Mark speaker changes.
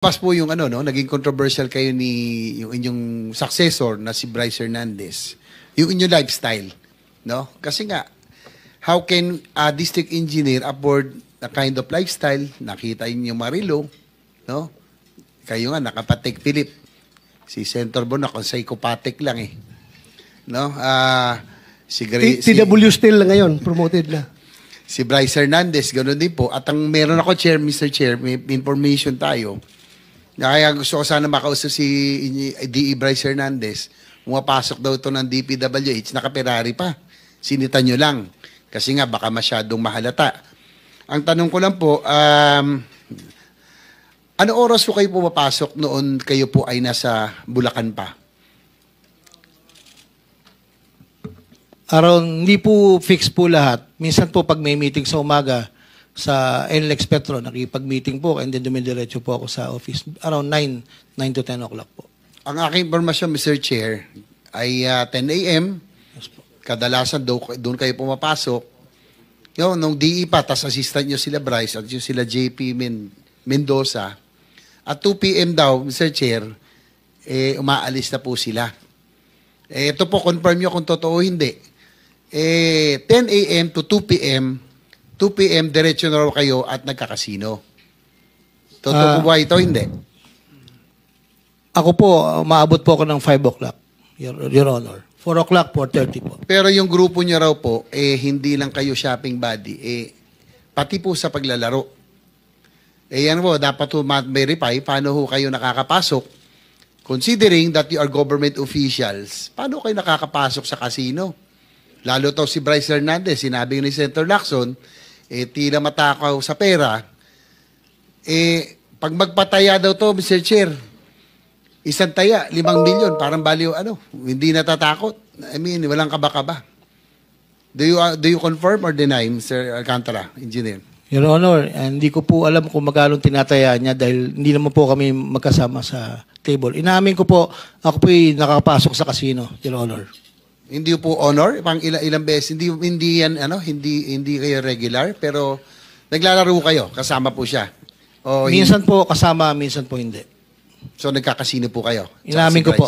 Speaker 1: Pas po yung ano, no, naging controversial kayo ni yung inyong successor na si Bryce Hernandez. Yung inyong lifestyle, no? Kasi nga, how can a district engineer afford the kind of lifestyle? Nakita niyo Marilo, no? Kayo nga, nakapatek Philip. Si Senator Bon, ako psychopathic lang eh. No?
Speaker 2: TW still ngayon, promoted na.
Speaker 1: Si Bryce Hernandez, ganoon din po. At ang meron ako, Chair, Mr. Chair, may information tayo. Kaya gusto ko sana makausap si D.E. Bryce Hernandez. Pumapasok daw ito ng DPWH, naka-Ferrari pa. Sinita nyo lang. Kasi nga, baka masyadong mahalata. Ang tanong ko lang po, ano oras po kayo pumapasok noon kayo po ay nasa Bulacan pa?
Speaker 3: Hindi po fix po lahat. Minsan po pag may meeting sa umaga, sa NLEX Petro, nakipag-meeting po, and then dumidiretso po ako sa office around 9 to 10 o'clock po.
Speaker 1: Ang aking informasyon, Mr. Chair, ay 10 a.m.
Speaker 3: Yes po.
Speaker 1: Kadalasan doon kayo pumapasok. Nung DE pa, tas assistant nyo sila Bryce at yung sila JP Mendoza. At 2 p.m. daw, Mr. Chair, umaalis na po sila. Ito po, confirm nyo kung totoo hindi. 10 a.m. to 2 p.m., diretso na raw kayo at nagkakasino. Totoo po ba ito? Hindi.
Speaker 3: Ako po, maabot po ako ng 5 o'clock, Your Honor. 4 o'clock, 4:30 po.
Speaker 1: Pero yung grupo niya raw po, hindi lang kayo shopping buddy, pati po sa paglalaro. Yan po, dapat po verify paano ho kayo nakakapasok. Considering that you are government officials, paano kayo nakakapasok sa casino? Lalo to si Bryce Hernandez, sinabi ni Senator Lacson, tila matakaw sa pera. Pag magpataya daw to, Mr. Chair, isang taya, 5 milyon, parang baliw, hindi natatakot. I mean, walang kaba-kaba. Do you confirm or deny, Mr. Alcantara, engineer?
Speaker 3: Your Honor, hindi ko po alam kung magkano tinataya niya dahil hindi naman po kami magkasama sa table. Inamin ko po, ako po'y nakapasok sa casino, Your Honor.
Speaker 1: Hindi po honor, pang ilang beses, hindi yan hindi kayo regular, pero naglalaro kayo, kasama po siya. O
Speaker 3: Minsan po kasama, minsan po hindi.
Speaker 1: So nagkakasino po kayo.
Speaker 3: Inamin ko po.